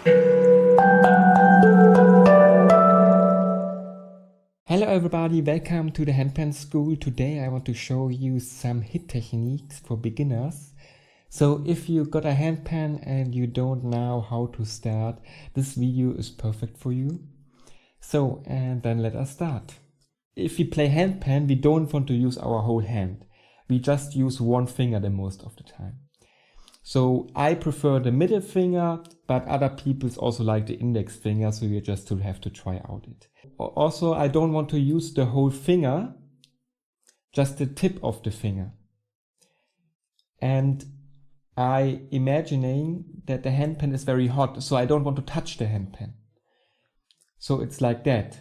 Hello everybody, welcome to the Handpan.school. Today I want to show you some hit techniques for beginners. So if you got a handpan and you don't know how to start, this video is perfect for you. So, and then let us start. If we play handpan, we don't want to use our whole hand. We just use one finger the most of the time. So I prefer the middle finger, but other people also like the index finger, so you just have to try out it. Also, I don't want to use the whole finger, just the tip of the finger. And I imagining that the handpan is very hot, so I don't want to touch the handpan. So it's like that.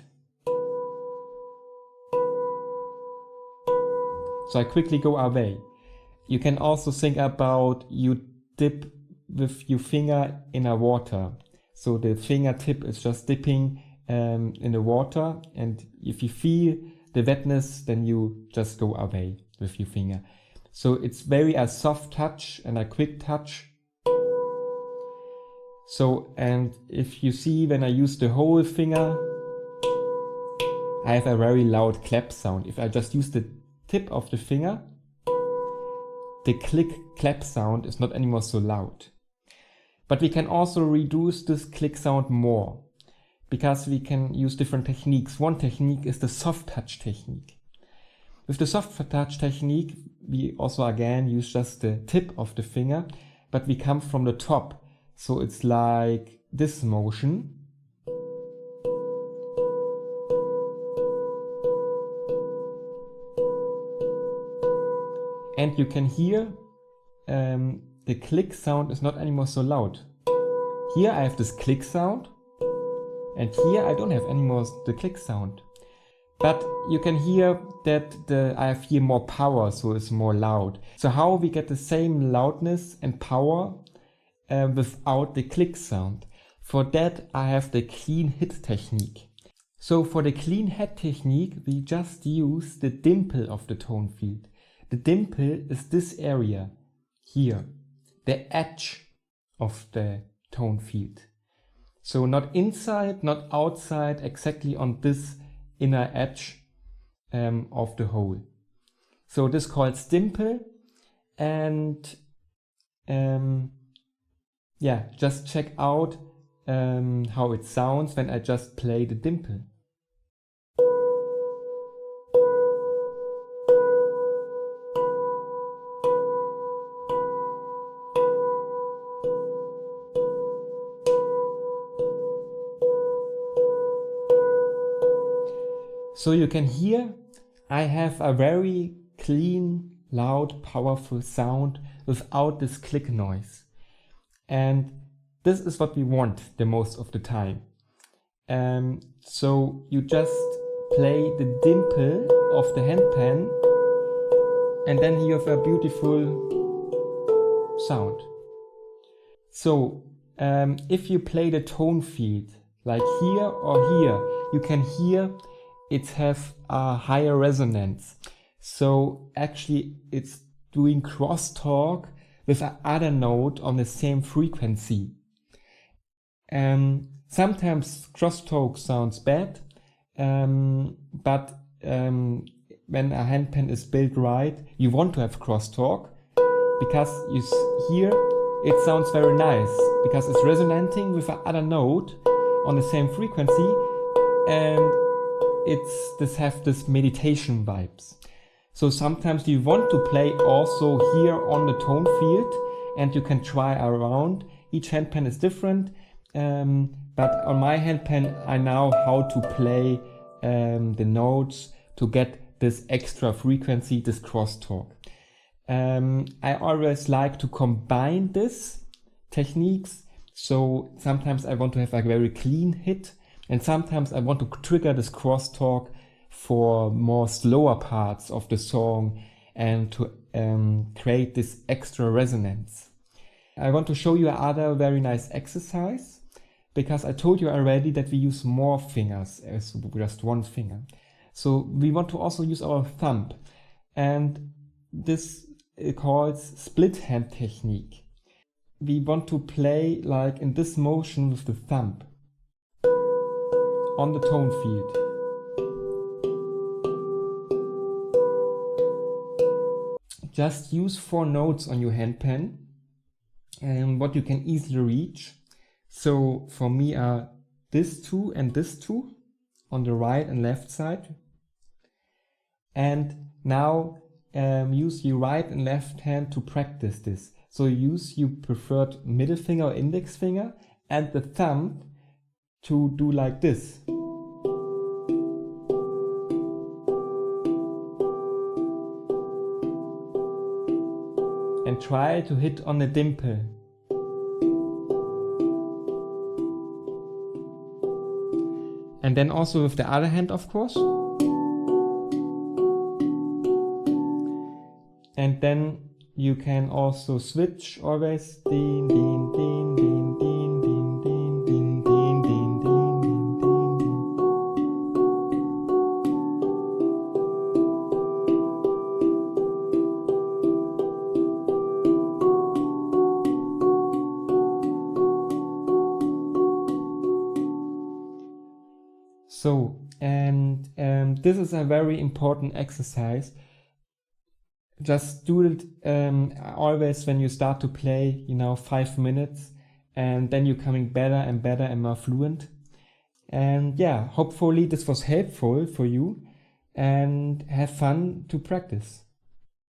So I quickly go away. You can also think about you dip with your finger in a water. So the fingertip is just dipping in the water, and if you feel the wetness, then you just go away with your finger. So it's very a soft touch and a quick touch. So, and if you see when I use the whole finger, I have a very loud clap sound. If I just use the tip of the finger, the click clap sound is not anymore so loud. But we can also reduce this click sound more, because we can use different techniques. One technique is the soft touch technique. With the soft touch technique, we also again use just the tip of the finger, but we come from the top. So it's like this motion. And you can hear the click sound is not anymore so loud. Here I have this click sound, and here I don't have anymore the click sound. But you can hear that I have here more power, so it's more loud. So how we get the same loudness and power without the click sound? For that I have the clean hit technique. So for the clean hit technique, we just use the dimple of the tone field. The dimple is this area here, the edge of the tone field. So not inside, not outside, exactly on this inner edge of the hole. So this called dimple, and yeah, just check out how it sounds when I just play the dimple. So you can hear I have a very clean, loud, powerful sound without this click noise. And this is what we want the most of the time. So you just play the dimple of the handpan, and then you have a beautiful sound. So if you play the tone field like here or here, you can hear it have a higher resonance. So actually it's doing crosstalk with another note on the same frequency. Sometimes crosstalk sounds bad, but when a handpan is built right, you want to have crosstalk, because you hear it sounds very nice, because it's resonating with another note on the same frequency, and this have this meditation vibes. So sometimes you want to play also here on the tone field, and you can try around. Each handpan is different, but on my handpan I know how to play the notes to get this extra frequency, this crosstalk. I always like to combine this techniques. So sometimes I want to have a very clean hit, and sometimes I want to trigger this crosstalk for more slower parts of the song and to create this extra resonance. I want to show you another very nice exercise, because I told you already that we use more fingers as just one finger. So we want to also use our thumb, and this calls split hand technique. we want to play like in this motion with the thumb on the tone field. Just use 4 notes on your handpan, and what you can easily reach. So for me are this 2 and this 2 on the right and left side. And now use your right and left hand to practice this. So use your preferred middle finger or index finger and the thumb to do like this. And try to hit on the dimple. And then also with the other hand, of course. And then you can also switch always. Din, din, din, din, din, din, din, din, din, din, din, din, din. So, and this is a very important exercise. Just do it always when you start to play, 5 minutes, and then you're coming better and better and more fluent. And yeah, hopefully this was helpful for you, and have fun to practice.